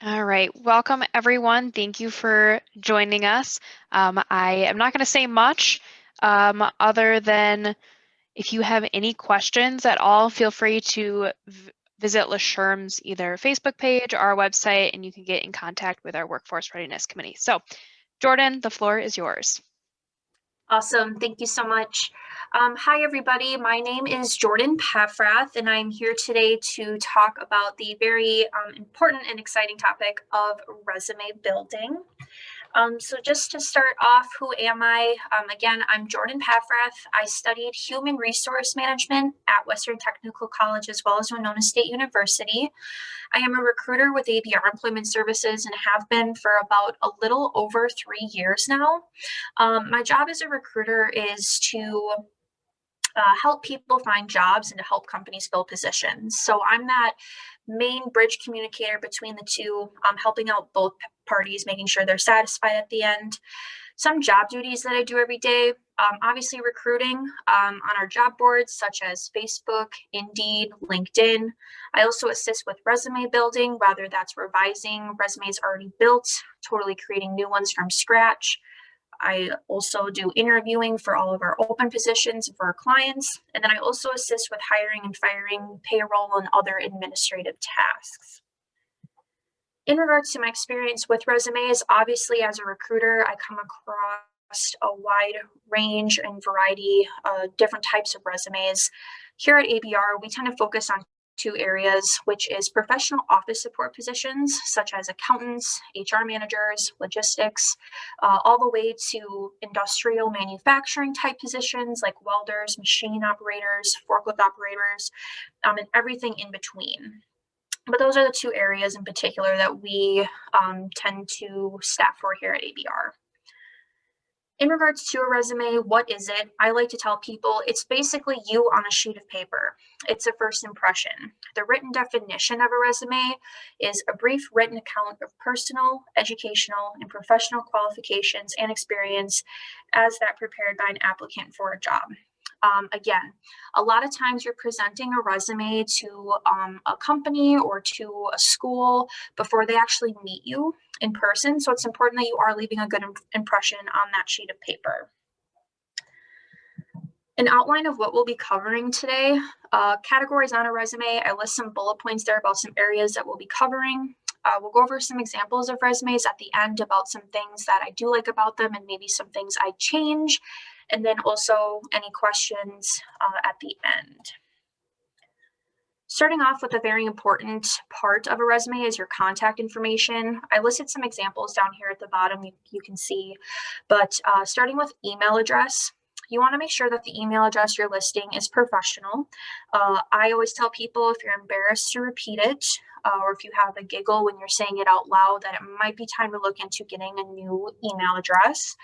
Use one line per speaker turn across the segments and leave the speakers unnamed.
All right, welcome everyone. Thank you for joining us. I am not going to say much other than if you have any questions at all, feel free to visit LASHRM's either Facebook page or our website, and you can get in contact with our Workforce Readiness Committee. So, Jordan, the floor is yours.
Awesome. Thank you so much. Hi, everybody. My name is Jordan Paffrath, and I'm here today to talk about the very important and exciting topic of resume building. So just to start off, who am I? Again, I'm Jordan Paffrath. I studied human resource management at Western Technical College as well as Winona State University. I am a recruiter with ABR Employment Services and have been for about a little over 3 years now. My job as a recruiter is to help people find jobs and to help companies fill positions. So I'm that main bridge communicator between the two, helping out both parties, making sure they're satisfied at the end. Some job duties that I do every day, obviously recruiting on our job boards such as Facebook, Indeed, LinkedIn. I also assist with resume building, whether that's revising resumes already built, totally creating new ones from scratch. I also do interviewing for all of our open positions for our clients. And then I also assist with hiring and firing, payroll, and other administrative tasks. In regards to my experience with resumes, obviously as a recruiter, I come across a wide range and variety of different types of resumes. Here at ABR, we tend to focus on two areas, which is professional office support positions, such as accountants, HR managers, logistics, all the way to industrial manufacturing type positions like welders, machine operators, forklift operators, and everything in between. But those are the two areas in particular that we tend to staff for here at ABR. In regards to a resume, what is it? I like to tell people it's basically you on a sheet of paper. It's a first impression. The written definition of a resume is a brief written account of personal, educational, and professional qualifications and experience as that prepared by an applicant for a job. Again, a lot of times you're presenting a resume to a company or to a school before they actually meet you in person. So it's important that you are leaving a good impression on that sheet of paper. An outline of what we'll be covering today. Categories on a resume. I list some bullet points there about some areas that we'll be covering. We'll go over some examples of resumes at the end about some things that I do like about them and maybe some things I change. And then also any questions at the end. Starting off with a very important part of a resume is your contact information. I listed some examples down here at the bottom you can see, but starting with email address, you want to make sure that the email address you're listing is professional. I always tell people if you're embarrassed to repeat it, or if you have a giggle when you're saying it out loud, that it might be time to look into getting a new email address.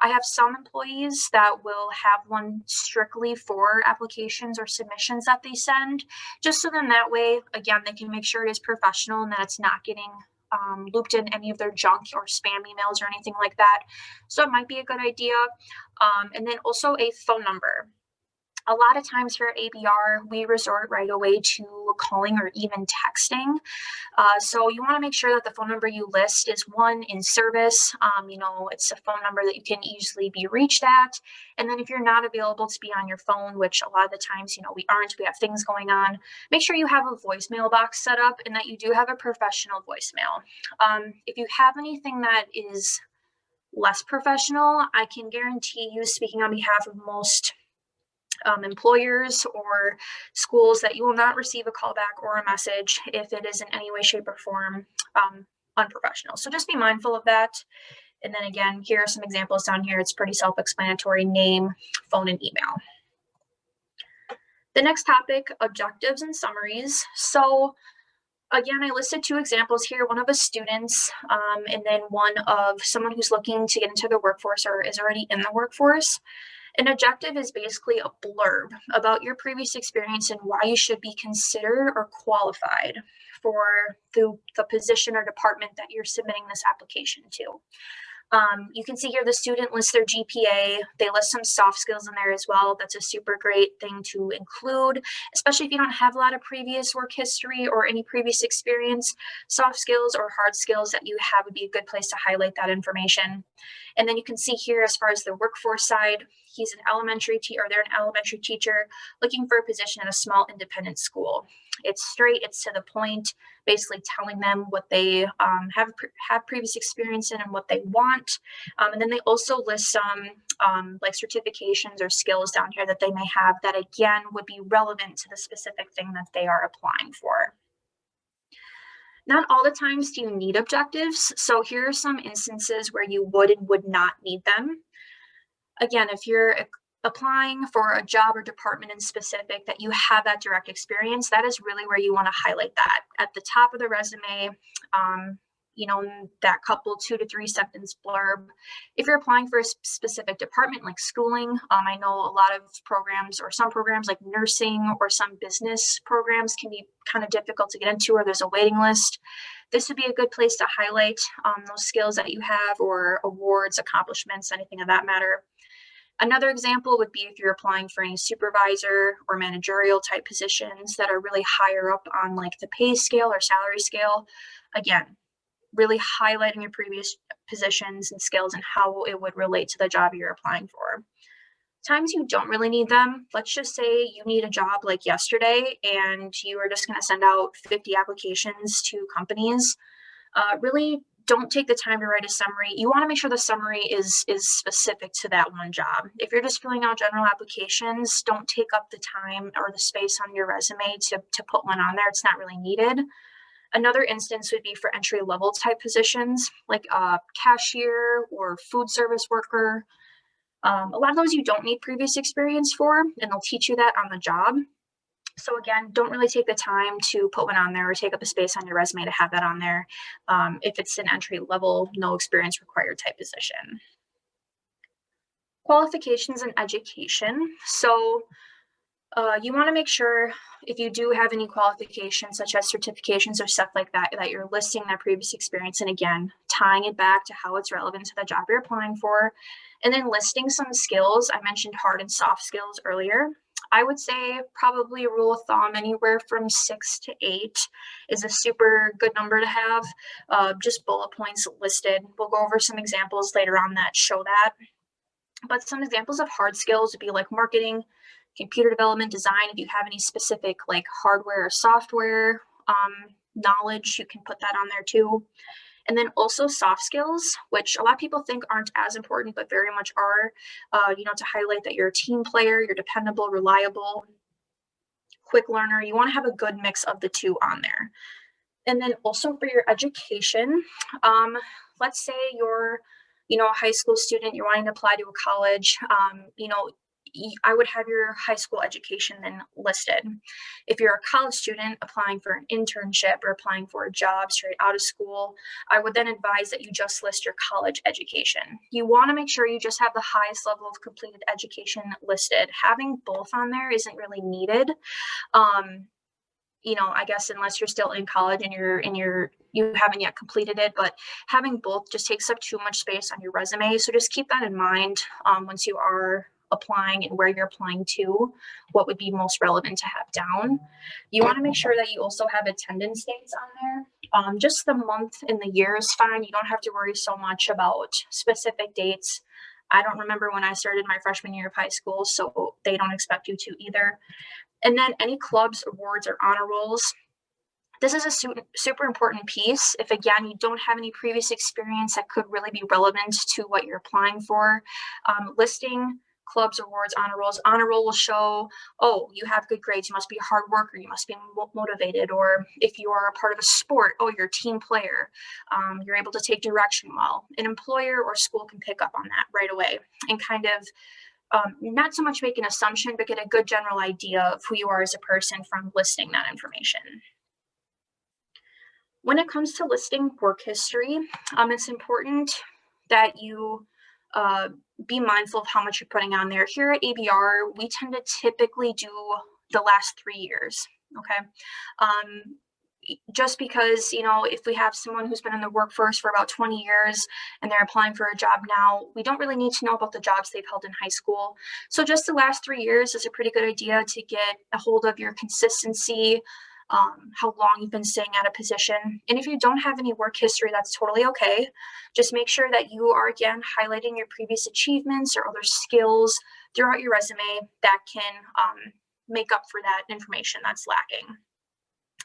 I have some employees that will have one strictly for applications or submissions that they send, just so then that way, again, they can make sure it is professional and that it's not getting looped in any of their junk or spam emails or anything like that. So it might be a good idea. And then also a phone number. A lot of times here at ABR, we resort right away to calling or even texting. So you want to make sure that the phone number you list is one in service. It's a phone number that you can easily be reached at. And then if you're not available to be on your phone, which a lot of the times, we aren't, we have things going on, make sure you have a voicemail box set up and that you do have a professional voicemail. If you have anything that is less professional, I can guarantee you, speaking on behalf of most employers or schools, that you will not receive a callback or a message if it is in any way, shape, or form unprofessional. So just be mindful of that. And then again, here are some examples down here. It's pretty self-explanatory: name, phone, and email. The next topic, objectives and summaries. So again, I listed two examples here, one of a student and then one of someone who's looking to get into the workforce or is already in the workforce. An objective is basically a blurb about your previous experience and why you should be considered or qualified for the position or department that you're submitting this application to. You can see here the student lists their GPA. They list some soft skills in there as well. That's a super great thing to include, especially if you don't have a lot of previous work history or any previous experience. Soft skills or hard skills that you have would be a good place to highlight that information. And then you can see here, as far as the workforce side, they're an elementary teacher looking for a position at a small independent school. It's straight, it's to the point, basically telling them what they have previous experience in and what they want. And then they also list some like certifications or skills down here that they may have that, again, would be relevant to the specific thing that they are applying for. Not all the times do you need objectives. So here are some instances where you would and would not need them. Again, if you're applying for a job or department in specific that you have that direct experience, that is really where you want to highlight that. At the top of the resume, that couple 2 to 3 sentence blurb. If you're applying for a specific department like schooling, I know a lot of programs, or some programs like nursing or some business programs, can be kind of difficult to get into, or there's a waiting list. This would be a good place to highlight those skills that you have, or awards, accomplishments, anything of that matter. Another example would be if you're applying for any supervisor or managerial type positions that are really higher up on like the pay scale or salary scale. Again, really highlighting your previous positions and skills and how it would relate to the job you're applying for. Times you don't really need them. Let's just say you need a job like yesterday and you are just going to send out 50 applications to companies. Really don't take the time to write a summary. You want to make sure the summary is specific to that one job. If you're just filling out general applications, don't take up the time or the space on your resume to put one on there. It's not really needed. Another instance would be for entry-level type positions, like a cashier or food service worker. A lot of those you don't need previous experience for, and they'll teach you that on the job. So again, don't really take the time to put one on there or take up a space on your resume to have that on there if it's an entry-level, no experience required type position. Qualifications and education. So you want to make sure, if you do have any qualifications such as certifications or stuff like that, that you're listing that previous experience, and again, tying it back to how it's relevant to the job you're applying for, and then listing some skills. I mentioned hard and soft skills earlier. I would say probably a rule of thumb, anywhere from 6 to 8 is a super good number to have, just bullet points listed. We'll go over some examples later on that show that. But some examples of hard skills would be like marketing, computer development, design. If you have any specific like hardware or software knowledge, you can put that on there too. And then also soft skills, which a lot of people think aren't as important, but very much are, to highlight that you're a team player, you're dependable, reliable, quick learner. You want to have a good mix of the two on there. And then also for your education, let's say you're a high school student, you're wanting to apply to a college, I would have your high school education then listed. If you're a college student applying for an internship or applying for a job straight out of school, I would then advise that you just list your college education. You want to make sure you just have the highest level of completed education listed. Having both on there isn't really needed. I guess unless you're still in college and you haven't yet completed it, but having both just takes up too much space on your resume. So just keep that in mind once you are applying and where you're applying to, what would be most relevant to have down. You want to make sure that you also have attendance dates on there. Just the month and the year is fine. You don't have to worry so much about specific dates. I don't remember when I started my freshman year of high school, so they don't expect you to either. And then any clubs, awards, or honor rolls. This is a super important piece. If, again, you don't have any previous experience that could really be relevant to what you're applying for, listing clubs, awards, honor rolls. Honor roll will show, oh, you have good grades, you must be a hard worker, you must be motivated. Or if you are a part of a sport, oh, you're a team player, you're able to take direction well. An employer or school can pick up on that right away and kind of not so much make an assumption, but get a good general idea of who you are as a person from listing that information. When it comes to listing work history, it's important that you be mindful of how much you're putting on there. Here at ABR, we tend to typically do the last 3 years, okay? just because, you know, if we have someone who's been in the workforce for about 20 years and they're applying for a job now, we don't really need to know about the jobs they've held in high school. So just the last 3 years is a pretty good idea to get a hold of your consistency, how long you've been staying at a position. And if you don't have any work history, that's totally okay. Just make sure that you are, again, highlighting your previous achievements or other skills throughout your resume that can make up for that information that's lacking.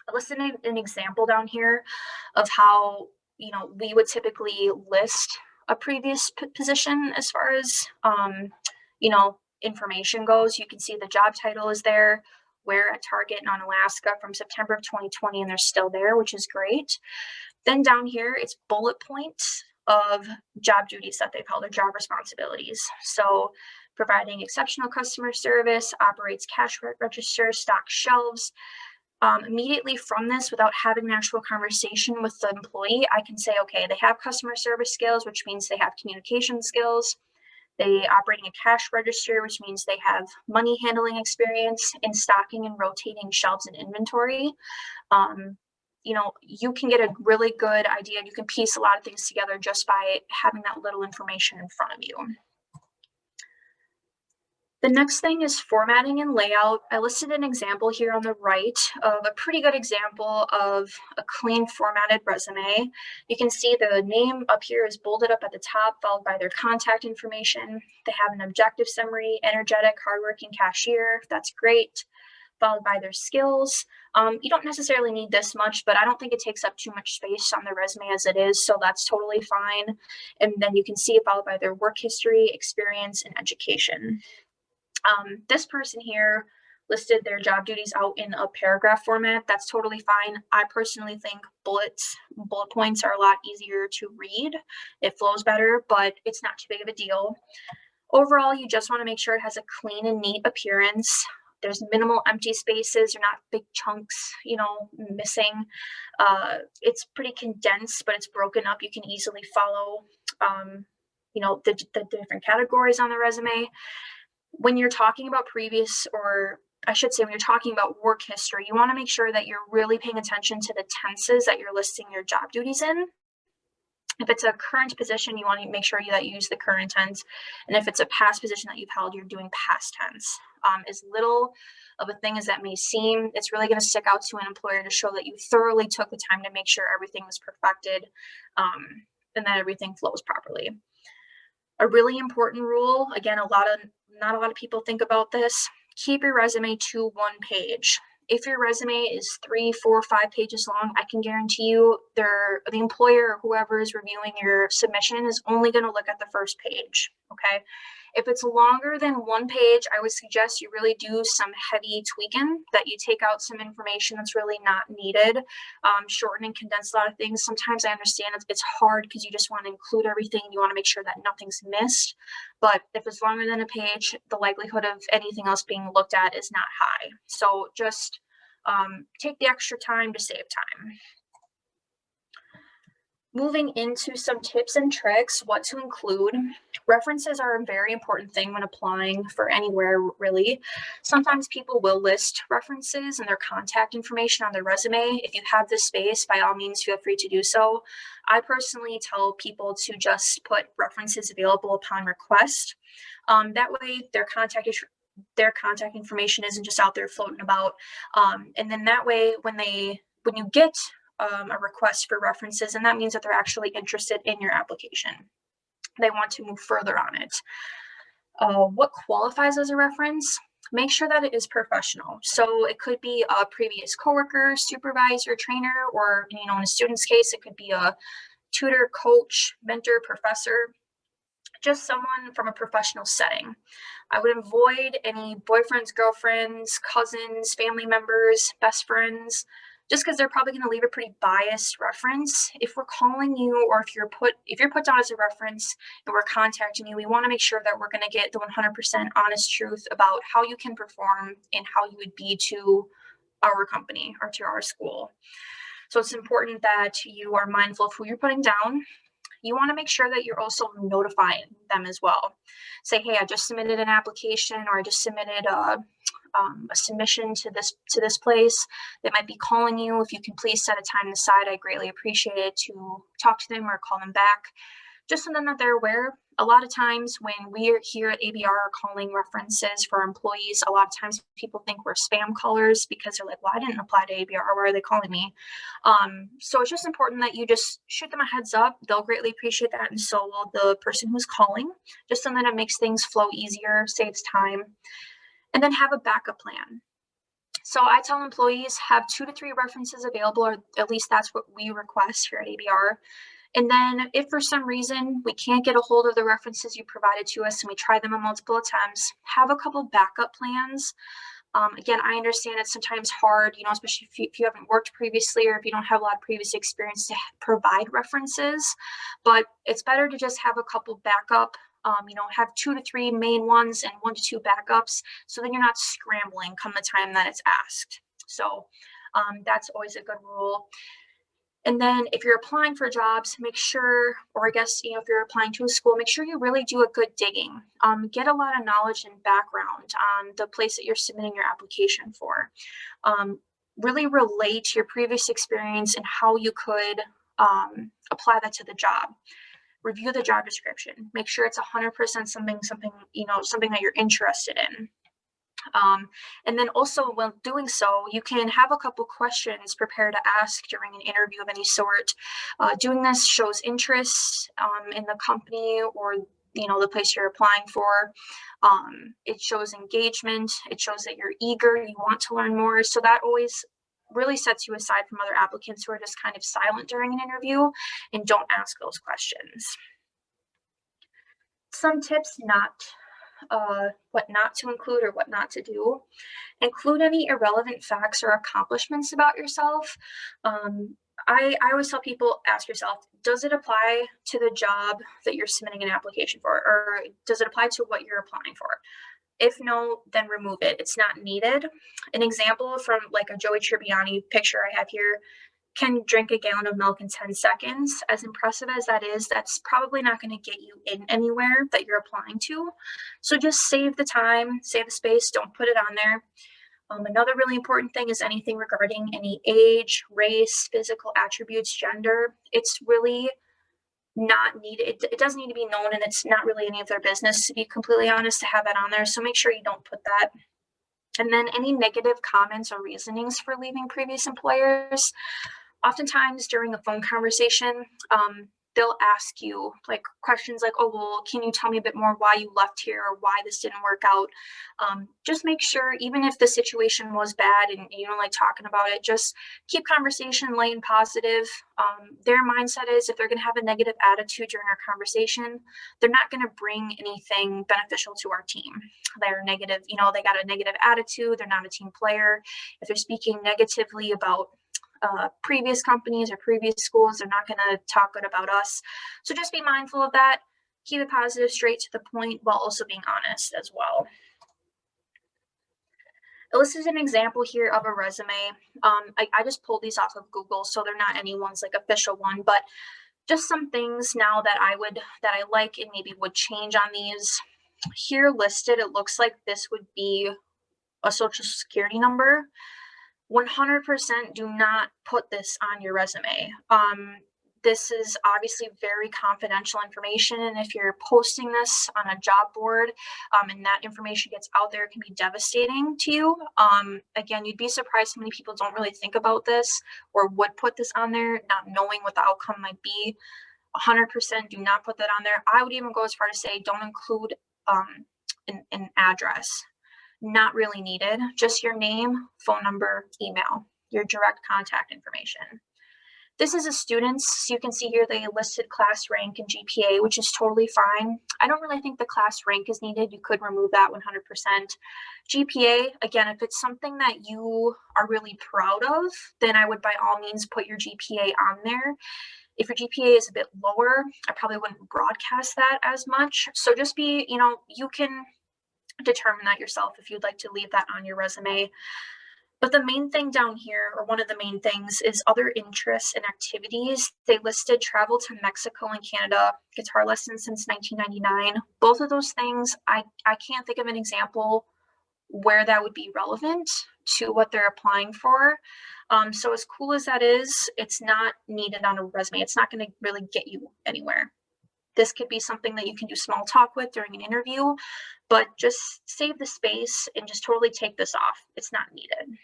I listed an example down here of how, you know, we would typically list a previous position as far as, you know, information goes. You can see the job title is there, where at Target in Alaska from September of 2020, and they're still there, which is great. Then down here, it's bullet points of job duties that they've held or job responsibilities. So providing exceptional customer service, operates cash register, stocks shelves. Immediately from this, without having an actual conversation with the employee, I can say, okay, they have customer service skills, which means they have communication skills. They operating a cash register, which means they have money handling experience in stocking and rotating shelves and inventory. You know, you can get a really good idea. You can piece a lot of things together just by having that little information in front of you. The next thing is formatting and layout. I listed an example here on the right of a pretty good example of a clean formatted resume. You can see the name up here is bolded up at the top, followed by their contact information. They have an objective summary, energetic, hardworking cashier. That's great. Followed by their skills. You don't necessarily need this much, but I don't think it takes up too much space on the resume as it is, so that's totally fine. And then you can see it followed by their work history, experience, and education. This person here listed their job duties out in a paragraph format. That's totally fine. I personally think bullet points are a lot easier to read. It flows better, but it's not too big of a deal. Overall, you just want to make sure it has a clean and neat appearance. There's minimal empty spaces. They're not big chunks, you know, missing. It's pretty condensed, but it's broken up. You can easily follow, you know, the different categories on the resume. When you're talking about previous, or I should say when you're talking about work history, you want to make sure that you're really paying attention to the tenses that you're listing your job duties in. If it's a current position, you want to make sure that you use the current tense. And if it's a past position that you've held, you're doing past tense. As little of a thing as that may seem, it's really going to stick out to an employer to show that you thoroughly took the time to make sure everything was perfected and that everything flows properly. A really important rule, again, not a lot of people think about this, keep your resume to 1 page. If your resume is 3, 4, 5 pages long, I can guarantee you the employer or whoever is reviewing your submission is only going to look at the first page, okay? If it's longer than 1 page, I would suggest you really do some heavy tweaking, that you take out some information that's really not needed, shorten and condense a lot of things. Sometimes I understand it's hard because you just want to include everything. You want to make sure that nothing's missed. But if it's longer than a page, the likelihood of anything else being looked at is not high. So just take the extra time to save time. Moving into some tips and tricks, what to include. References are a very important thing when applying for anywhere, really. Sometimes people will list references and their contact information on their resume. If you have the space, by all means, feel free to do so. I personally tell people to just put references available upon request. That way, their contact information isn't just out there floating about. And then that way, when you get a request for references, and that means that they're actually interested in your application. They want to move further on it. What qualifies as a reference? Make sure that it is professional. So it could be a previous coworker, supervisor, trainer, or, you know, in a student's case, it could be a tutor, coach, mentor, professor, just someone from a professional setting. I would avoid any boyfriends, girlfriends, cousins, family members, best friends, just because they're probably going to leave a pretty biased reference. If we're calling you, or if you're put down as a reference and we're contacting you, we want to make sure that we're going to get the 100% honest truth about how you can perform and how you would be to our company or to our school. So it's important that you are mindful of who you're putting down. You want to make sure that you're also notifying them as well. Say, hey, I just submitted an application, or I just submitted a submission to this place that might be calling you. If you can please set a time aside, I greatly appreciate it to talk to them or call them back, just so then that they're aware. A lot of times when we're here at ABR are calling references for employees, a lot of times people think we're spam callers because they're like, well, I didn't apply to ABR. Why are they calling me? So it's just important that you just shoot them a heads up. They'll greatly appreciate that, and so will the person who's calling, just so that it makes things flow easier, saves time. And then have a backup plan. So I tell employees have 2 to 3 references available, or at least that's what we request here at ABR. And then if for some reason we can't get a hold of the references you provided to us and we try them on multiple attempts, have a couple backup plans. Again, I understand it's sometimes hard, especially if you haven't worked previously or if you don't have a lot of previous experience to provide references, but it's better to just have a couple backup, have 2 to 3 main ones and 1 to 2 backups, so then you're not scrambling come the time that it's asked. So that's always a good rule. And then if you're applying for jobs, make sure, or I guess, if you're applying to a school, make sure you really do a good digging. Get a lot of knowledge and background on the place that you're submitting your application for. Really relate to your previous experience and how you could apply that to the job. Review the job description. Make sure it's 100% something that you're interested in. And then also while doing so, you can have a couple questions prepared to ask during an interview of any sort. Doing this shows interest in the company or the place you're applying for. It shows engagement. It shows that you're eager, you want to learn more. So that always really sets you aside from other applicants who are just kind of silent during an interview and don't ask those questions. Some tips what not to include or what not to do. Include any irrelevant facts or accomplishments about yourself. I always tell people, ask yourself, does it apply to the job that you're submitting an application for, or does it apply to what you're applying for? If no, then remove it. It's not needed. An example from like a Joey Tribbiani picture I have here: can drink a gallon of milk in 10 seconds. As impressive as that is, that's probably not going to get you in anywhere that you're applying to. So just save the time, save the space, don't put it on there. Another really important thing is anything regarding any age, race, physical attributes, gender. It's really not needed. It doesn't need to be known, and it's not really any of their business, to be completely honest, to have that on there. So make sure you don't put that. And then any negative comments or reasonings for leaving previous employers. Oftentimes during a phone conversation, they'll ask you like questions like, oh, well, can you tell me a bit more why you left here or why this didn't work out? Just make sure, even if the situation was bad and you don't like talking about it, just keep conversation light and positive. Their mindset is if they're going to have a negative attitude during our conversation, they're not going to bring anything beneficial to our team. They're negative, they got a negative attitude. They're not a team player. If they're speaking negatively about previous companies or previous schools, they're not going to talk good about us. So just be mindful of that. Keep it positive, straight to the point, while also being honest as well. This is an example here of a resume. I just pulled these off of Google, so they're not anyone's like official one, but just some things now that I like and maybe would change on these. Here listed, it looks like this would be a social security number. 100% do not put this on your resume. This is obviously very confidential information, and if you're posting this on a job board and that information gets out there, it can be devastating to you. Again, you'd be surprised how many people don't really think about this or would put this on there, not knowing what the outcome might be. 100% do not put that on there. I would even go as far to say don't include an address. Not really needed. Just your name, phone number, email, your direct contact information. This is a student's. You can see here they listed class rank and GPA, which is totally fine. I don't really think the class rank is needed. You could remove that 100%. GPA, again, if it's something that you are really proud of, then I would by all means put your GPA on there. If your GPA is a bit lower, I probably wouldn't broadcast that as much. So just be, you can determine that yourself if you'd like to leave that on your resume. But the main thing down here, or one of the main things, is other interests and activities. They listed travel to Mexico and Canada, guitar lessons since 1999. Both of those things, I can't think of an example where that would be relevant to what they're applying for. So as cool as that is, it's not needed on a resume. It's not going to really get you anywhere. This could be something that you can do small talk with during an interview, but just save the space and just totally take this off. It's not needed.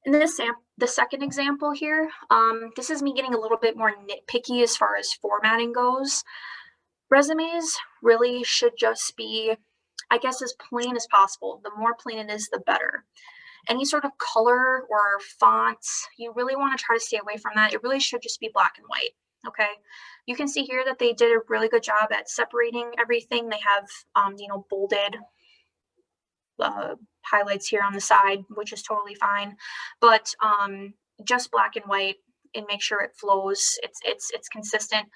In this the second example here, this is me getting a little bit more nitpicky as far as formatting goes. Resumes really should just be, I guess, as plain as possible. The more plain it is, the better. Any sort of color or fonts, you really want to try to stay away from that. It really should just be black and white. Okay, you can see here that they did a really good job at separating everything. They have, bolded highlights here on the side, which is totally fine. But just black and white, and make sure it flows. It's consistent.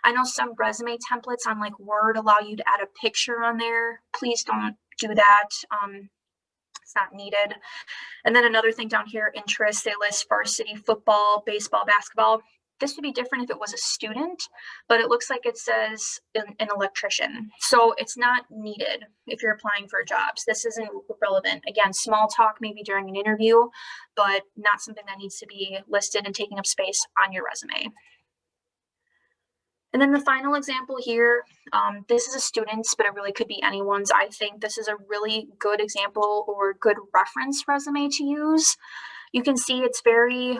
I know some resume templates on like Word allow you to add a picture on there. Please don't do that. It's not needed. And then another thing down here, interests, they list varsity football, baseball, basketball. This would be different if it was a student, but it looks like it says an electrician. So it's not needed if you're applying for jobs. This isn't relevant. Again, small talk maybe during an interview, but not something that needs to be listed and taking up space on your resume. And then the final example here, this is a student's, but it really could be anyone's. I think this is a really good example or good reference resume to use. You can see it's very,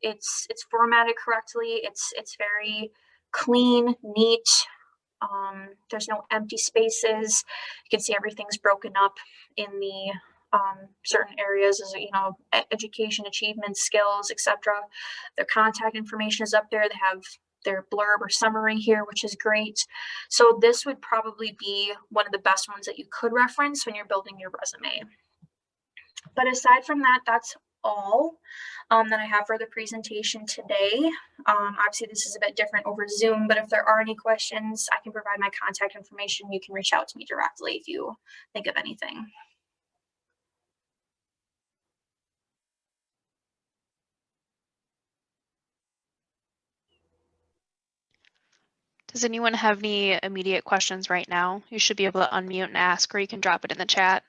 it's formatted correctly. It's very clean, neat. There's no empty spaces. You can see everything's broken up in the certain areas, as education, achievements, skills, etc. Their contact information is up there. They have their blurb or summary here, which is great. So this would probably be one of the best ones that you could reference when you're building your resume. But aside from that, that's all that I have for the presentation today. Obviously, this is a bit different over Zoom, but if there are any questions, I can provide my contact information. You can reach out to me directly if you think of anything.
Does anyone have any immediate questions right now? You should be able to unmute and ask, or you can drop it in the chat.